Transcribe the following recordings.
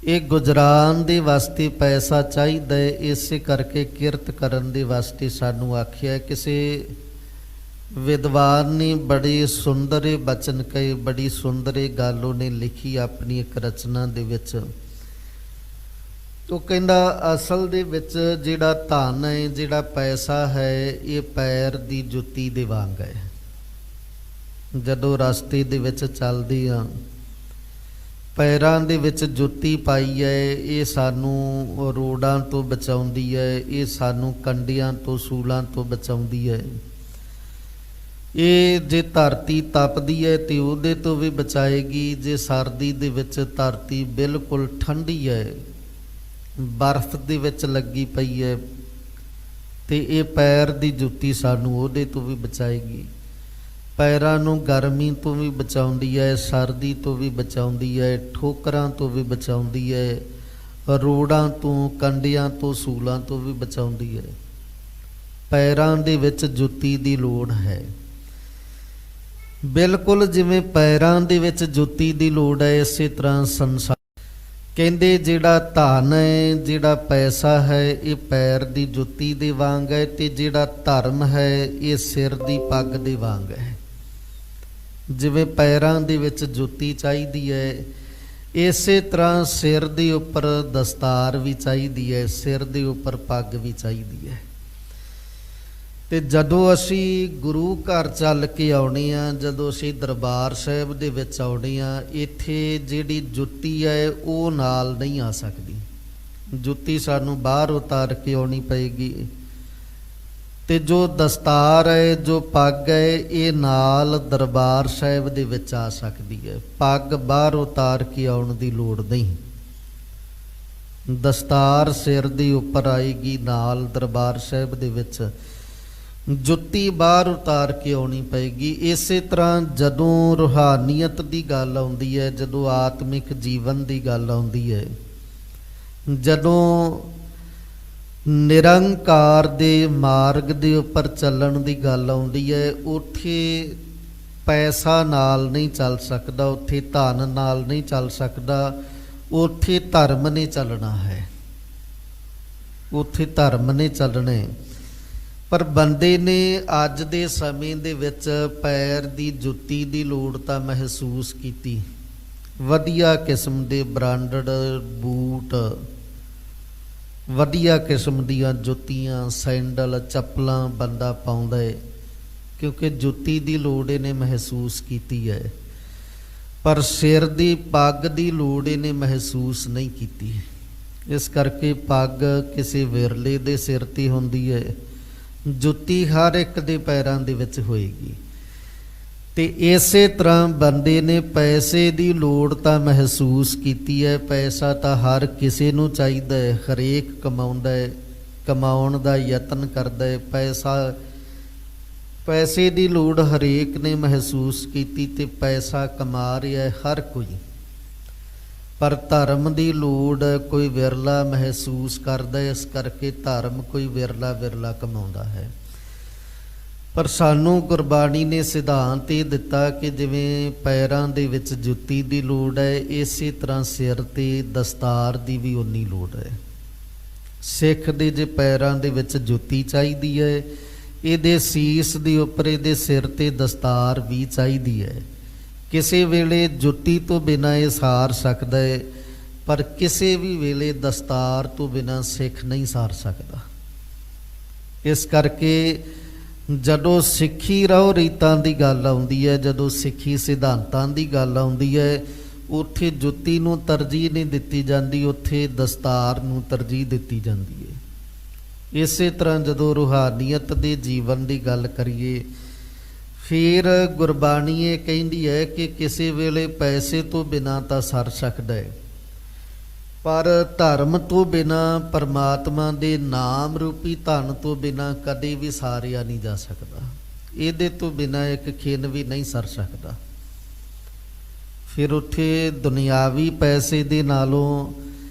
ਇਹ ਗੁਜਰਾਨ ਦੇ ਵਾਸਤੇ ਪੈਸਾ ਚਾਹੀਦਾ ਹੈ। ਇਸੇ ਕਰਕੇ ਕਿਰਤ ਕਰਨ ਦੇ ਵਾਸਤੇ ਸਾਨੂੰ ਆਖਿਆ। ਕਿਸੇ ਵਿਦਵਾਨ ਨੇ ਬੜੇ ਸੁੰਦਰ ਬਚਨ ਕਹੇ, ਬੜੀ ਸੁੰਦਰ ਗੱਲ ਉਹਨੇ ਲਿਖੀ ਆਪਣੀ ਇੱਕ ਰਚਨਾ ਦੇ ਵਿੱਚ। ਉਹ ਕਹਿੰਦਾ ਅਸਲ ਦੇ ਵਿੱਚ ਜਿਹੜਾ ਧਨ ਹੈ, ਜਿਹੜਾ ਪੈਸਾ ਹੈ, ਇਹ ਪੈਰ ਦੀ ਜੁੱਤੀ ਦੇ ਵਾਂਗ ਹੈ। ਜਦੋਂ ਰਸਤੇ ਦੇ ਵਿੱਚ ਚੱਲਦੇ ਹਾਂ, ਪੈਰਾਂ ਦੇ ਵਿੱਚ ਜੁੱਤੀ ਪਾਈ ਹੈ, ਇਹ ਸਾਨੂੰ ਰੋੜਾਂ ਤੋਂ ਬਚਾਉਂਦੀ ਹੈ, ਇਹ ਸਾਨੂੰ ਕੰਡਿਆਂ ਤੋਂ ਸੂਲਾਂ ਤੋਂ ਬਚਾਉਂਦੀ ਹੈ। ਇਹ ਜੇ ਧਰਤੀ ਤਪਦੀ ਹੈ ਤੇ ਉਹਦੇ ਤੋਂ ਵੀ ਬਚਾਏਗੀ। ਜੇ ਸਰਦੀ ਦੇ ਵਿੱਚ ਧਰਤੀ ਬਿਲਕੁਲ ਠੰਡੀ ਹੈ, ਬਰਫ਼ ਦੇ ਵਿੱਚ ਲੱਗੀ ਪਈ ਹੈ, ਤੇ ਇਹ ਪੈਰ ਦੀ ਜੁੱਤੀ ਸਾਨੂੰ ਉਹਦੇ ਤੋਂ ਵੀ ਬਚਾਏਗੀ। ਪੈਰਾਂ ਨੂੰ ਗਰਮੀ ਤੋਂ ਵੀ ਬਚਾਉਂਦੀ ਹੈ, ਸਰਦੀ ਤੋਂ ਵੀ ਬਚਾਉਂਦੀ ਹੈ, ਠੋਕਰਾਂ ਤੋਂ ਵੀ ਬਚਾਉਂਦੀ ਹੈ, ਰੋੜਾਂ ਤੋਂ, ਕੰਡਿਆਂ ਤੋਂ, ਸੂਲਾਂ ਤੋਂ ਵੀ ਬਚਾਉਂਦੀ ਹੈ। ਪੈਰਾਂ ਦੇ ਵਿੱਚ ਜੁੱਤੀ ਦੀ ਲੋੜ ਹੈ। ਬਿਲਕੁਲ ਜਿਵੇਂ ਪੈਰਾਂ ਦੇ ਵਿੱਚ ਜੁੱਤੀ ਦੀ ਲੋੜ ਹੈ, ਇਸੇ ਤਰ੍ਹਾਂ ਸੰਸਾਰ ਕਹਿੰਦੇ ਜਿਹੜਾ ਧਨ ਹੈ, ਜਿਹੜਾ ਪੈਸਾ ਹੈ, ਇਹ ਪੈਰ ਦੀ ਜੁੱਤੀ ਦੇ ਵਾਂਗ ਹੈ, ਤੇ ਜਿਹੜਾ ਧਰਮ ਹੈ ਇਹ ਸਿਰ ਦੀ ਪੱਗ ਦੇ ਵਾਂਗ ਹੈ। ਜਿਵੇਂ ਪੈਰਾਂ ਦੇ ਵਿੱਚ ਜੁੱਤੀ ਚਾਹੀਦੀ ਹੈ, ਇਸੇ ਤਰ੍ਹਾਂ ਸਿਰ ਦੇ ਉੱਪਰ ਦਸਤਾਰ ਵੀ ਚਾਹੀਦੀ ਹੈ, ਸਿਰ ਦੇ ਉੱਪਰ ਪੱਗ ਵੀ ਚਾਹੀਦੀ ਹੈ। ਤੇ ਜਦੋਂ ਅਸੀਂ ਗੁਰੂ ਘਰ ਚੱਲ ਕੇ ਆਉਣੇ ਆ, ਜਦੋਂ ਅਸੀਂ ਦਰਬਾਰ ਸਾਹਿਬ ਦੇ ਵਿੱਚ ਆਉਣੇ ਆ, ਇੱਥੇ ਜਿਹੜੀ ਜੁੱਤੀ ਹੈ ਉਹ ਨਾਲ ਨਹੀਂ ਆ ਸਕਦੀ। ਜੁੱਤੀ ਸਾਨੂੰ ਬਾਹਰ ਉਤਾਰ ਕੇ ਆਉਣੀ ਪਏਗੀ। ਤੇ ਜੋ ਦਸਤਾਰ ਹੈ, ਜੋ ਪੱਗ ਹੈ, ਇਹ ਨਾਲ ਦਰਬਾਰ ਸਾਹਿਬ ਦੇ ਵਿੱਚ ਆ ਸਕਦੀ ਹੈ। ਪੱਗ ਬਾਹਰ ਉਤਾਰ ਕੇ ਆਉਣ ਦੀ ਲੋੜ ਨਹੀਂ। ਦਸਤਾਰ ਸਿਰ ਦੇ ਉੱਪਰ ਆਏਗੀ, ਨਾਲ ਦਰਬਾਰ ਸਾਹਿਬ ਦੇ ਵਿੱਚ ਜੁੱਤੀ ਬਾਹਰ ਉਤਾਰ ਕੇ ਆਉਣੀ ਪਏਗੀ। ਇਸੇ ਤਰ੍ਹਾਂ ਜਦੋਂ ਰੂਹਾਨੀਅਤ ਦੀ ਗੱਲ ਆਉਂਦੀ ਹੈ, ਜਦੋਂ ਆਤਮਿਕ ਜੀਵਨ ਦੀ ਗੱਲ ਆਉਂਦੀ ਹੈ, ਜਦੋਂ ਨਿਰੰਕਾਰ ਦੇ ਮਾਰਗ ਦੇ ਉੱਪਰ ਚੱਲਣ ਦੀ ਗੱਲ ਆਉਂਦੀ ਹੈ, ਉੱਥੇ ਪੈਸਾ ਨਾਲ ਨਹੀਂ ਚੱਲ ਸਕਦਾ, ਉੱਥੇ ਧਨ ਨਾਲ ਨਹੀਂ ਚੱਲ ਸਕਦਾ, ਉੱਥੇ ਧਰਮ ਨੇ ਚੱਲਣਾ ਹੈ, ਉੱਥੇ ਧਰਮ ਨੇ ਚੱਲਣੇ। ਪਰ ਬੰਦੇ ਨੇ ਅੱਜ ਦੇ ਸਮੇਂ ਦੇ ਵਿੱਚ ਪੈਰ ਦੀ ਜੁੱਤੀ ਦੀ ਲੋੜ ਤਾਂ ਮਹਿਸੂਸ ਕੀਤੀ। ਵਧੀਆ ਕਿਸਮ ਦੇ ਬ੍ਰਾਂਡਡ ਬੂਟ, ਵਧੀਆ ਕਿਸਮ ਦੀਆਂ ਜੁੱਤੀਆਂ, ਸੈਂਡਲ, ਚੱਪਲਾਂ ਬੰਦਾ ਪਾਉਂਦਾ ਹੈ, ਕਿਉਂਕਿ ਜੁੱਤੀ ਦੀ ਲੋੜ ਇਹਨੇ ਮਹਿਸੂਸ ਕੀਤੀ ਹੈ। ਪਰ ਸਿਰ ਦੀ ਪੱਗ ਦੀ ਲੋੜ ਇਹਨੇ ਮਹਿਸੂਸ ਨਹੀਂ ਕੀਤੀ। ਇਸ ਕਰਕੇ ਪੱਗ ਕਿਸੇ ਵਿਰਲੇ ਦੇ ਸਿਰ 'ਤੇ ਹੁੰਦੀ ਹੈ, ਜੁੱਤੀ ਹਰ ਇੱਕ ਦੇ ਪੈਰਾਂ ਦੇ ਵਿੱਚ ਹੋਏਗੀ। ਤੇ ਇਸੇ ਤਰ੍ਹਾਂ ਬੰਦੇ ਨੇ ਪੈਸੇ ਦੀ ਲੋੜ ਤਾਂ ਮਹਿਸੂਸ ਕੀਤੀ ਹੈ। ਪੈਸਾ ਤਾਂ ਹਰ ਕਿਸੇ ਨੂੰ ਚਾਹੀਦਾ ਹੈ, ਹਰੇਕ ਕਮਾਉਂਦਾ ਹੈ, ਕਮਾਉਣ ਦਾ ਯਤਨ ਕਰਦਾ ਹੈ। ਪੈਸੇ ਦੀ ਲੋੜ ਹਰੇਕ ਨੇ ਮਹਿਸੂਸ ਕੀਤੀ ਤੇ ਪੈਸਾ ਕਮਾ ਰਿਹਾ ਹੈ ਹਰ ਕੋਈ। ਪਰ ਧਰਮ ਦੀ ਲੋੜ ਕੋਈ ਵਿਰਲਾ ਮਹਿਸੂਸ ਕਰਦਾ ਹੈ, ਇਸ ਕਰਕੇ ਧਰਮ ਕੋਈ ਵਿਰਲਾ ਕਮਾਉਂਦਾ ਹੈ। ਪਰ ਸਾਨੂੰ ਗੁਰਬਾਣੀ ਨੇ ਸਿਧਾਂਤ ਇਹ ਦਿੱਤਾ ਕਿ ਜਿਵੇਂ ਪੈਰਾਂ ਦੇ ਵਿੱਚ ਜੁੱਤੀ ਦੀ ਲੋੜ ਹੈ, ਇਸੇ ਤਰ੍ਹਾਂ ਸਿਰ ਤੇ ਦਸਤਾਰ ਦੀ ਵੀ ਉਨੀ ਲੋੜ ਹੈ। ਸਿੱਖ ਦੇ ਜੇ ਪੈਰਾਂ ਦੇ ਵਿੱਚ ਜੁੱਤੀ ਚਾਹੀਦੀ ਹੈ, ਇਹਦੇ ਸੀਸ ਦੇ ਉੱਪਰ, ਇਹਦੇ ਸਿਰ ਤੇ ਦਸਤਾਰ ਵੀ ਚਾਹੀਦੀ ਹੈ। ਕਿਸੇ ਵੇਲੇ ਜੁੱਤੀ ਤੋਂ ਬਿਨਾਂ ਇਹ ਸਾਰ ਸਕਦਾ ਹੈ, ਪਰ ਕਿਸੇ ਵੀ ਵੇਲੇ ਦਸਤਾਰ ਤੋਂ ਬਿਨਾਂ ਸਿੱਖ ਨਹੀਂ ਸਾਰ ਸਕਦਾ। ਇਸ ਕਰਕੇ ਜਦੋਂ ਸਿੱਖੀ ਰਹੁ ਰੀਤਾਂ ਦੀ ਗੱਲ ਆਉਂਦੀ ਹੈ, ਜਦੋਂ ਸਿੱਖੀ ਸਿਧਾਂਤਾਂ ਦੀ ਗੱਲ ਆਉਂਦੀ ਹੈ, ਉੱਥੇ ਜੁੱਤੀ ਨੂੰ ਤਰਜੀਹ ਨਹੀਂ ਦਿੱਤੀ ਜਾਂਦੀ, ਉੱਥੇ ਦਸਤਾਰ ਨੂੰ ਤਰਜੀਹ ਦਿੱਤੀ ਜਾਂਦੀ ਹੈ। ਇਸੇ ਤਰ੍ਹਾਂ ਜਦੋਂ ਰੂਹਾਨੀਅਤ ਦੇ ਜੀਵਨ ਦੀ ਗੱਲ ਕਰੀਏ, ਫਿਰ ਗੁਰਬਾਣੀ ਇਹ ਕਹਿੰਦੀ ਹੈ ਕਿ ਕਿਸੇ ਵੇਲੇ ਪੈਸੇ ਤੋਂ ਬਿਨਾਂ ਤਾਂ ਸਰ ਸਕਦਾ ਹੈ, ਪਰ ਧਰਮ ਤੋਂ ਬਿਨਾਂ, ਪਰਮਾਤਮਾ ਦੇ ਨਾਮ ਰੂਪੀ ਧਨ ਤੋਂ ਬਿਨਾਂ ਕਦੇ ਵੀ ਸਾਰਿਆ ਨਹੀਂ ਜਾ ਸਕਦਾ। ਇਹਦੇ ਤੋਂ ਬਿਨਾਂ ਇੱਕ ਖਿਣ ਵੀ ਨਹੀਂ ਸਰ ਸਕਦਾ। ਫਿਰ ਉੱਥੇ ਦੁਨਿਆਵੀ ਪੈਸੇ ਦੇ ਨਾਲੋਂ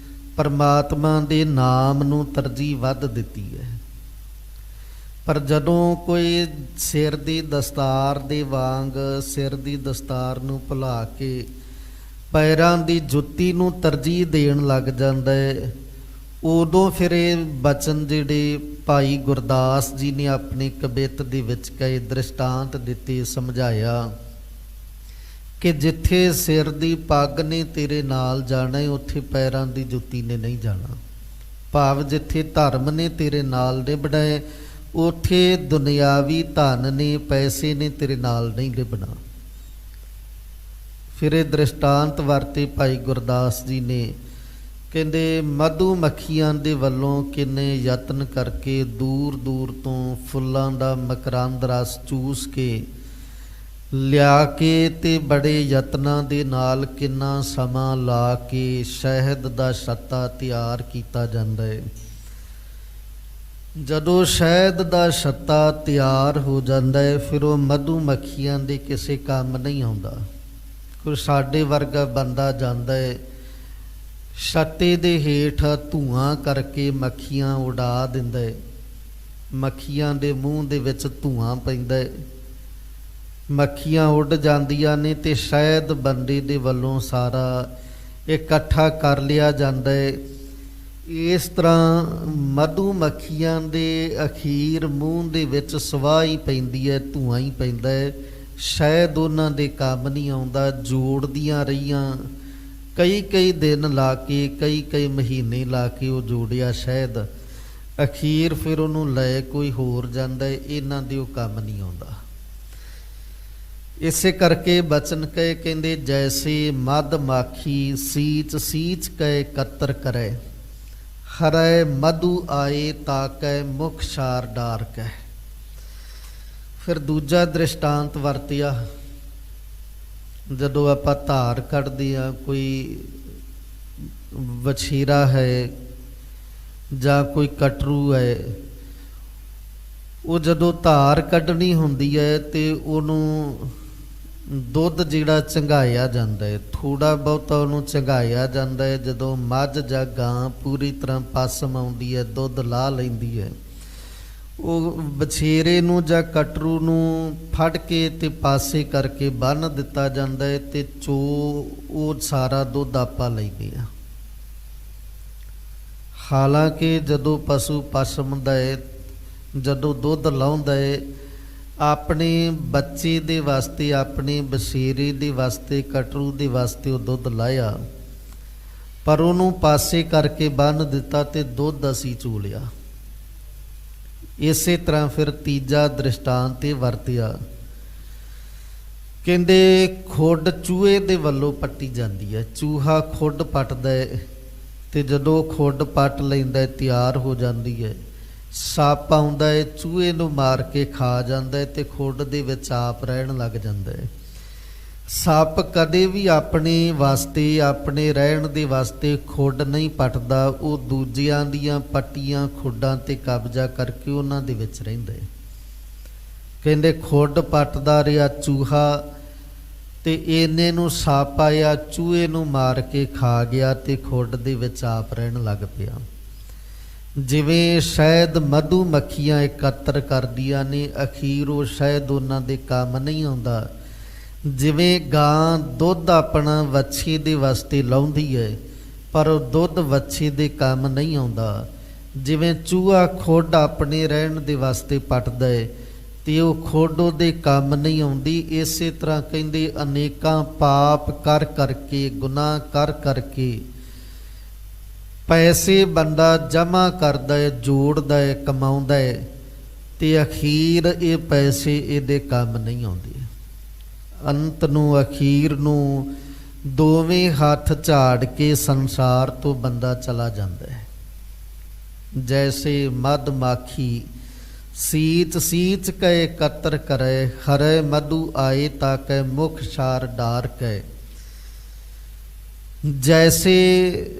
ਪਰਮਾਤਮਾ ਦੇ ਨਾਮ ਨੂੰ ਤਰਜੀਹ ਵੱਧ ਦਿੱਤੀ ਹੈ। ਪਰ ਜਦੋਂ ਕੋਈ ਸਿਰ ਦੀ ਦਸਤਾਰ ਦੇ ਵਾਂਗ ਸਿਰ ਦੀ ਦਸਤਾਰ ਨੂੰ ਭੁਲਾ ਕੇ ਪੈਰਾਂ ਦੀ ਜੁੱਤੀ ਨੂੰ ਤਰਜੀਹ ਦੇਣ ਲੱਗ ਜਾਂਦਾ ਹੈ। ਉਦੋਂ ਫਿਰ ਇਹ ਬਚਨ ਜਿਹੜੇ ਭਾਈ ਗੁਰਦਾਸ ਜੀ ਨੇ ਆਪਣੀ ਕਵਿਤ ਦੇ ਵਿੱਚ ਕਈ ਦ੍ਰਿਸ਼ਟਾਂਤ ਦਿੱਤੇ, ਸਮਝਾਇਆ ਕਿ ਜਿੱਥੇ ਸਿਰ ਦੀ ਪੱਗ ਨੇ ਤੇਰੇ ਨਾਲ ਜਾਣਾ ਹੈ, ਉੱਥੇ ਪੈਰਾਂ ਦੀ ਜੁੱਤੀ ਨੇ ਨਹੀਂ ਜਾਣਾ। ਭਾਵ ਜਿੱਥੇ ਧਰਮ ਨੇ ਤੇਰੇ ਨਾਲ ਨਿਭਣਾ ਹੈ, ਉੱਥੇ ਦੁਨਿਆਵੀ ਧਨ ਨੇ, ਪੈਸੇ ਨੇ ਤੇਰੇ ਨਾਲ ਨਹੀਂ ਨਿਭਣਾ। ਫਿਰ ਇਹ ਦ੍ਰਿਸ਼ਟਾਂਤ ਵਰਤੇ ਭਾਈ ਗੁਰਦਾਸ ਜੀ ਨੇ। ਕਹਿੰਦੇ ਮਧੂ ਮੱਖੀਆਂ ਦੇ ਵੱਲੋਂ ਕਿੰਨੇ ਯਤਨ ਕਰਕੇ ਦੂਰ ਦੂਰ ਤੋਂ ਫੁੱਲਾਂ ਦਾ ਮਕਰੰਦ ਰਸ ਚੂਸ ਕੇ ਲਿਆ ਕੇ ਤੇ ਬੜੇ ਯਤਨਾਂ ਦੇ ਨਾਲ ਕਿੰਨਾ ਸਮਾਂ ਲਾ ਕੇ ਸ਼ਹਿਦ ਦਾ ਛੱਤਾ ਤਿਆਰ ਕੀਤਾ ਜਾਂਦਾ ਹੈ। ਜਦੋਂ ਸ਼ਹਿਦ ਦਾ ਛੱਤਾ ਤਿਆਰ ਹੋ ਜਾਂਦਾ ਹੈ, ਫਿਰ ਉਹ ਮਧੂ ਮੱਖੀਆਂ ਦੇ ਕਿਸੇ ਕੰਮ ਨਹੀਂ ਆਉਂਦਾ। ਕੋਈ ਸਾਡੇ ਵਰਗਾ ਬੰਦਾ ਜਾਂਦਾ ਹੈ, ਛੱਤੇ ਦੇ ਹੇਠ ਧੂਆਂ ਕਰਕੇ ਮੱਖੀਆਂ ਉਡਾ ਦਿੰਦਾ ਹੈ, ਮੱਖੀਆਂ ਦੇ ਮੂੰਹ ਦੇ ਵਿੱਚ ਧੂਆਂ ਪੈਂਦਾ ਹੈ, ਮੱਖੀਆਂ ਉੱਡ ਜਾਂਦੀਆਂ ਨੇ ਤੇ ਸ਼ਹਿਦ ਬੰਦੇ ਦੇ ਵੱਲੋਂ ਸਾਰਾ ਇਕੱਠਾ ਕਰ ਲਿਆ ਜਾਂਦਾ ਹੈ। ਇਸ ਤਰ੍ਹਾਂ ਮਧੂ ਮੱਖੀਆਂ ਦੇ ਅਖੀਰ ਮੂੰਹ ਦੇ ਵਿੱਚ ਸਵਾਹ ਹੀ ਪੈਂਦੀ ਹੈ, ਧੂਆਂ ਹੀ ਪੈਂਦਾ ਹੈ। ਸ਼ਾਇਦ ਉਹਨਾਂ ਦੇ ਕੰਮ ਨਹੀਂ ਆਉਂਦਾ। ਜੋੜਦੀਆਂ ਰਹੀਆਂ ਕਈ ਦਿਨ ਲਾ ਕੇ, ਕਈ ਮਹੀਨੇ ਲਾ ਕੇ ਉਹ ਜੋੜਿਆ ਸ਼ਾਇਦ, ਅਖੀਰ ਫਿਰ ਉਹਨੂੰ ਲੈ ਕੋਈ ਹੋਰ ਜਾਂਦਾ ਹੈ, ਇਹਨਾਂ ਦੇ ਉਹ ਕੰਮ ਨਹੀਂ ਆਉਂਦਾ। ਇਸੇ ਕਰਕੇ ਬਚਨ ਕਹੇ, ਕਹਿੰਦੇ ਜੈਸੇ ਮਧ ਮਾਖੀ ਸੀਚ ਸੀਚ ਕੈ ਕਤਰ ਕਰੈ, ਹਰੈ ਮਧੂ ਆਏ ਤਾਕੈ ਮੁਖ ਛਾਰ ਡਾਰ ਕੈ। ਫਿਰ ਦੂਜਾ ਦ੍ਰਿਸ਼ਟਾਂਤ ਵਰਤਿਆ, ਜਦੋਂ ਆਪਾਂ ਧਾਰ ਕੱਢਦੇ ਹਾਂ, ਕੋਈ ਵਛੇਰਾ ਹੈ ਜਾਂ ਕੋਈ ਕਟਰੂ ਹੈ, ਉਹ ਜਦੋਂ ਧਾਰ ਕੱਢਣੀ ਹੁੰਦੀ ਹੈ ਤੇ ਉਹਨੂੰ ਦੁੱਧ ਜਿਹੜਾ ਚੰਗਾਇਆ ਜਾਂਦਾ ਹੈ, ਥੋੜ੍ਹਾ ਬਹੁਤਾ ਉਹਨੂੰ ਚੰਗਾਇਆ ਜਾਂਦਾ ਹੈ। ਜਦੋਂ ਮੱਝ ਜਾਂ ਗਾਂ ਪੂਰੀ ਤਰ੍ਹਾਂ ਪਸਮ ਆਉਂਦੀ ਹੈ, ਦੁੱਧ ਲਾਹ ਲੈਂਦੀ ਹੈ, ਉਹ ਵਛੇਰੇ ਨੂੰ ਜਾਂ ਕਟਰੂ ਨੂੰ ਫੜ ਕੇ ਤੇ ਪਾਸੇ ਕਰਕੇ ਬੰਨ੍ਹ ਦਿੱਤਾ ਜਾਂਦਾ ਹੈ ਤੇ ਉਹ ਸਾਰਾ ਦੁੱਧ ਆਪਾਂ ਲੈਂਦੇ ਹਾਂ। ਹਾਲਾਂਕਿ ਜਦੋਂ ਪਸ਼ੂ ਪਸਮ ਦਾ ਹੈ, ਜਦੋਂ ਦੁੱਧ ਲਾਉਂਦਾ ਹੈ, ਆਪਣੇ ਬੱਚੇ ਦੇ ਵਾਸਤੇ, ਆਪਣੇ ਵਛੇਰੇ ਦੇ ਵਾਸਤੇ, ਕਟਰੂ ਦੇ ਵਾਸਤੇ ਉਹ ਦੁੱਧ ਲਾਇਆ, ਪਰ ਉਹਨੂੰ ਪਾਸੇ ਕਰਕੇ ਬੰਨ੍ਹ ਦਿੱਤਾ ਤੇ ਦੁੱਧ ਅਸੀਂ ਚੋ ਲਿਆ। ਇਸੇ ਤਰ੍ਹਾਂ ਫਿਰ ਤੀਜਾ ਦ੍ਰਿਸ਼ਟਾਂਤ ਇਹ ਵਰਤਿਆ, ਕਹਿੰਦੇ ਖੁੱਡ ਚੂਹੇ ਦੇ ਵੱਲੋਂ ਪੱਟੀ ਜਾਂਦੀ ਹੈ। ਚੂਹਾ ਖੁੱਡ ਪੱਟਦਾ ਹੈ ਤੇ ਜਦੋਂ ਖੁੱਡ ਪੱਟ ਲੈਂਦਾ ਹੈ, ਤਿਆਰ ਹੋ ਜਾਂਦੀ ਹੈ, ਸੱਪ ਆਉਂਦਾ ਹੈ, ਚੂਹੇ ਨੂੰ ਮਾਰ ਕੇ ਖਾ ਜਾਂਦਾ ਹੈ ਤੇ ਖੁੱਡ ਦੇ ਵਿੱਚ ਆਪ ਰਹਿਣ ਲੱਗ ਜਾਂਦਾ ਹੈ। ਸੱਪ ਕਦੇ ਵੀ ਆਪਣੇ ਵਾਸਤੇ, ਆਪਣੇ ਰਹਿਣ ਦੇ ਵਾਸਤੇ ਖੁੱਡ ਨਹੀਂ ਪੱਟਦਾ, ਉਹ ਦੂਜਿਆਂ ਦੀਆਂ ਪੱਟੀਆਂ ਖੁੱਡਾਂ ਤੇ ਕਬਜ਼ਾ ਕਰਕੇ ਉਹਨਾਂ ਦੇ ਵਿੱਚ ਰਹਿੰਦਾ ਹੈ। ਕਹਿੰਦੇ ਖੁੱਡ ਪੱਟਦਾ ਰਿਹਾ ਚੂਹਾ ਤੇ ਇਹਨੇ ਨੂੰ ਸੱਪ ਆਇਆ, ਚੂਹੇ ਨੂੰ ਮਾਰ ਕੇ ਖਾ ਗਿਆ ਤੇ ਖੁੱਡ ਦੇ ਵਿੱਚ ਆਪ ਰਹਿਣ ਲੱਗ ਪਿਆ। ਜਿਵੇਂ ਸ਼ਾਇਦ ਮਧੂ ਮੱਖੀਆਂ ਇਕੱਤਰ ਕਰਦੀਆਂ ਨੇ, ਅਖੀਰ ਉਹ ਸ਼ਾਇਦ ਉਹਨਾਂ ਦੇ ਕੰਮ ਨਹੀਂ ਆਉਂਦਾ। ਜਿਵੇਂ ਗਾਂ ਦੁੱਧ ਆਪਣਾ ਵੱਛੇ ਦੇ ਵਾਸਤੇ ਲਾਉਂਦੀ ਹੈ, ਪਰ ਉਹ ਦੁੱਧ ਵੱਛੇ ਦੇ ਕੰਮ ਨਹੀਂ ਆਉਂਦਾ। ਜਿਵੇਂ ਚੂਹਾ ਖੁੱਡ ਆਪਣੇ ਰਹਿਣ ਦੇ ਵਾਸਤੇ ਪੱਟਦਾ ਹੈ ਤੇ ਉਹ ਖੁੱਡ ਉਹਦੇ ਕੰਮ ਨਹੀਂ ਆਉਂਦੀ। ਇਸੇ ਤਰ੍ਹਾਂ ਕਹਿੰਦੇ ਅਨੇਕਾਂ ਪਾਪ ਕਰ ਕਰਕੇ, ਗੁਨਾਹ ਕਰ ਕਰਕੇ ਪੈਸੇ ਬੰਦਾ ਜਮ੍ਹਾਂ ਕਰਦਾ ਹੈ, ਜੋੜਦਾ ਹੈ, ਕਮਾਉਂਦਾ ਹੈ ਤੇ ਅਖੀਰ ਇਹ ਪੈਸੇ ਇਹਦੇ ਕੰਮ ਨਹੀਂ ਆਉਂਦੇ। ਅੰਤ ਨੂੰ, ਅਖੀਰ ਨੂੰ ਦੋਵੇਂ ਹੱਥ ਝਾੜ ਕੇ ਸੰਸਾਰ ਤੋਂ ਬੰਦਾ ਚਲਾ ਜਾਂਦਾ ਹੈ। ਜੈਸੇ ਮਧ ਮਾਖੀ ਸੀਚ ਸੀਚ ਕੈ ਕਤਰ ਕਰੈ, ਹਰੈ ਮਧੂ ਆਏ ਤਾਕੈ ਮੁਖ ਛਾਰ ਡਾਰ ਕੈ। ਜੈਸੇ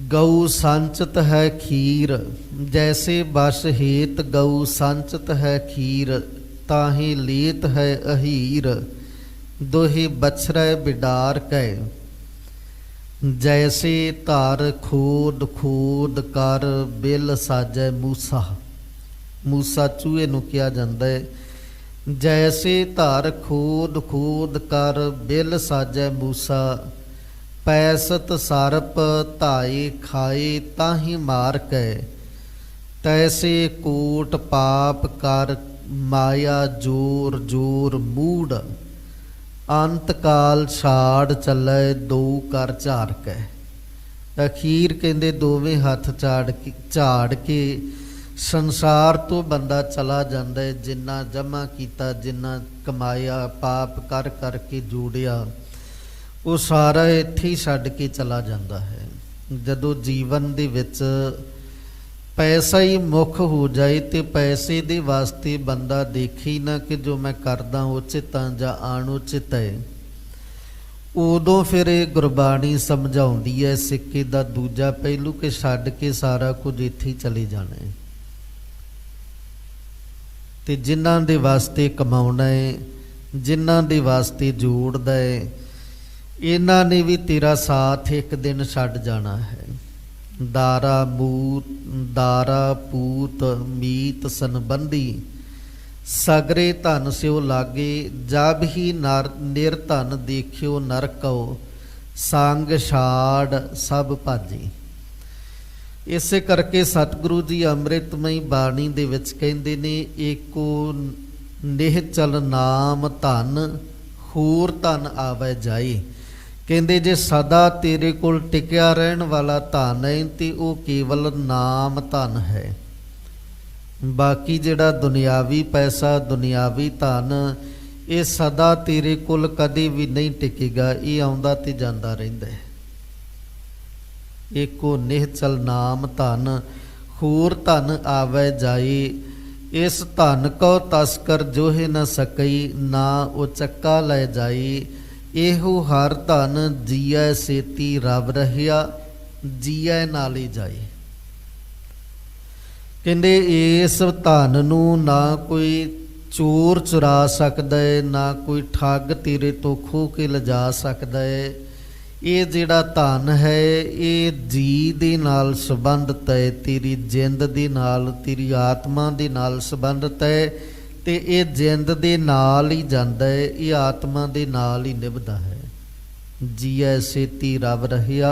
ਗਊ ਸੰਚਤ ਹੈ ਖੀਰ, ਜੈਸੇ ਬਸ ਹੇਤ ਗਊ ਸੰਚਤ ਹੈ ਖੀਰ, ਤਾਹੇ ਲੇਤ ਹੈ ਅਹੀਰ, ਦੋਹੇ ਬਛਰੈ ਬਿਡਾਰ ਕੈ। ਜੈਸੇ ਧਰ ਖੋਦ ਖੋਦ ਕਰ ਬਿਲ ਸਾਜੈ ਮੂਸਾ, ਮੂਸਾ ਚੂਹੇ ਨੂੰ ਕਿਹਾ ਜਾਂਦਾ ਹੈ। जैसे धर खोद खोद कर बिल साजै मूसा, पैसत सरप धाए खाए ताहि मार कै, तैसे कोट पाप कर माया जोर जोर मूड, अंत काल छाड़ चलै दो कर झार कै। अखीर कहते दोवें हथ झाड़ के संसार तो बंदा चला जाता है। जिन्ना जमा किया, जिन्ना कमाया, पाप कर करके जोड़िया, वो सारा इत्थे ही छड्ड के चला जाता है। जदों जीवन दे विच पैसा ही मुख हो जाए तो पैसे दे वास्ते बंदा देखे ही ना कि जो मैं करदा उचित हाँ जां अणुचित है, उदों फिर ये गुरबाणी समझाउंदी है सिक्के दा दूजा पहलू कि छड्ड के सारा कुछ इत्थे ही चले जाना है। ते जिन्हां दे वास्ते कमाउणा है, जिन्हां दे वास्ते जोड़दा है, इन्हां ने भी तेरा साथ एक दिन छड्ड जाना है। दारा पूत मीत संबंधी, सगरे धन स्यो लागे, जब ही निर्धन देखियो नरको, संग छाड़ सब भाजी। इसे करके सतगुरु जी अमृतमई बाणी दे विच कहंदे ने, एको निहचल नाम धन, होर धन आवे जाए। कहंदे जे सदा तेरे कोल टिकिया रहन वाला धन है तो वो केवल नाम धन है। बाकी जिहड़ा दुनियावी पैसा, दुनियावी धन, ये सदा तेरे कोल कदे भी नहीं टिकेगा, ये आउंदा ते जांदा रहिंदा है। एको निहचल नाम धन, होर धन आवे जाए। इस धन को तस्कर जोहे न सकई, ना उचक्का लै जाए। एहो हर धन जीए सेती रब रहिया, जीए नाले जाए। कहते इस धन नू ना कोई चोर चुरा सकता है, ना कोई ठग तेरे तो खो के लिजा सकता है। ये जिहड़ा धन है ये जी दे नाल संबंधित है, तेरी जिंद दे नाल, तेरी आत्मा दे नाल संबंधित है। ते ये जिंद दे नाल ही जांदा है, ये आत्मा दे नाल ही निभदा है। जीए सेती रब रहिया,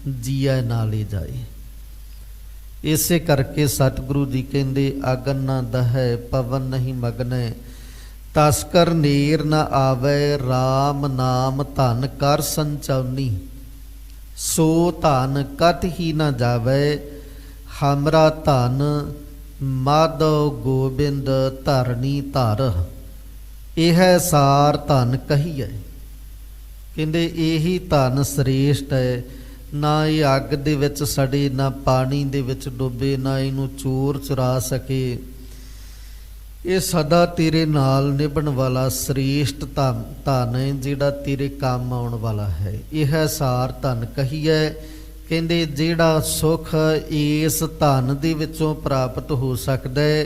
जीए नाल ही जाए। इसे करके सतगुरु जी कहते, अगन न दहै पवन नहीं मगनै, तस्कर नेर न आवे, राम नाम धन कर संचौनी। सो धन कत ही न जावे, हमरा धन माधव गोबिंद धरनी धर। यह सार धन कहीए। कहते यही धन श्रेष्ठ है। ना ये अग दे विच सड़े, ना पानी दे विच डुबे, ना इनू चोर चुरा सके। ये सदा तेरे नाल निभण वाला श्रेष्ठ धन है, जिहड़ा तेरे काम आउण वाला है। यह सार धन कहीए। कहते जिहड़ा सुख इस धन दे विचों प्राप्त हो सकता है,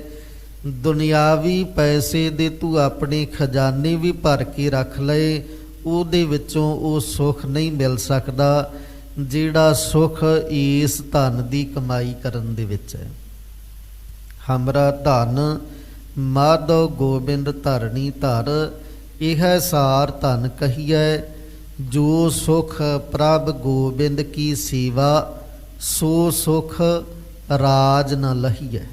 दुनियावी पैसे दे तू अपने खजाने भी भर के रख लए, उहदे विचों वो सुख नहीं मिल सकता जिहड़ा सुख इस धन की कमाई करन दे विच है। हमरा धन माधव गोबिंद धरनी धर, यह सार धन कहीए। जो सुख प्रभ गोबिंद की सेवा, सो सुख राज न लहीए।